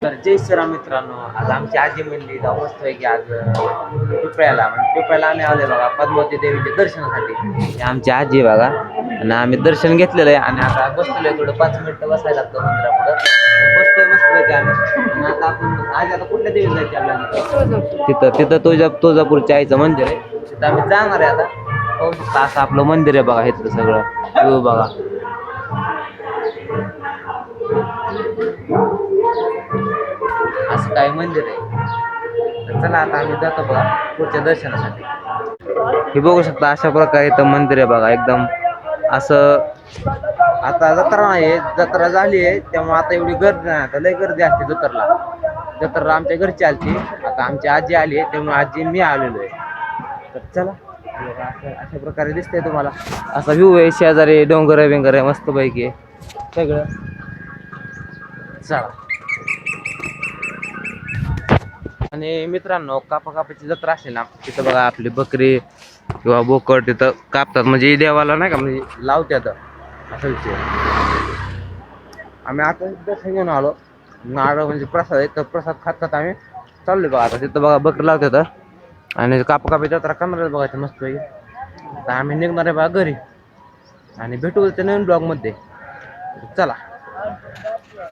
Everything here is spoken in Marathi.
तर जय श्रीराम मित्रांनो, आज आमची आजी म्हणली जाऊ मस्त आहे की आज पिपळ्याला म्हणजे पिपळ्याला आम्ही आलोय बघा पद्मावती देवीच्या दर्शनासाठी. ही आमची आजी आहे बघा आणि आम्ही दर्शन घेतलेलं आहे आणि आता बसलोय थोडं 5 मिनिटं बसायला लागतं मंदिरापुढं. बसतोय मस्त आहे की आम्ही आणि आता आपण आज आता कुठल्या देवीला जायचे आपल्याला तिथं तिथं तुळजापूरच्या आईचं मंदिर आहे तिथं आम्ही जाणार आहे आता. पाहू शकता असं आपलं मंदिर आहे बघा इथलं सगळं व्ह्यू बघा. असं काही मंदिर आहे तर चला आता आम्ही जातो बघा पुढच्या दर्शनासाठी. हे बघू शकता अशा प्रकारे इथं मंदिर आहे बघा एकदम असं. आता जत्रा नाही जत्रा झाली आहे त्यामुळे आता एवढी गर्दी नाही आता लय गर्दी असते जत्रा आमच्या घरची आलती आता आमची आजी आली आहे त्यामुळे आजी मी आलेलो आहे. तर चला अशा प्रकारे दिसतंय तुम्हाला असा व्ह्यू आहे शेजारी डोंगर बिंगर आहे मस्त पैकी आहे सगळं. चला आणि मित्रांनो कापाची जत्रा असते ना तिथं बघा आपली बकरी किंवा बोकड तिथं कापतात म्हणजे देवाला नाही का म्हणजे लावतात असा विषय. आम्ही आता दर्शन घेऊन आलो नारळ म्हणजे प्रसाद आहे तर प्रसाद खातात आम्ही चाललोय बघा आता तिथं बघा बकरी लावतात आणि कापी जत्रा करणार बघायचं मस्त पैकी. आता आम्ही निघणार आहे बघा घरी आणि भेटू त्या नवीन ब्लॉगमध्ये. चला.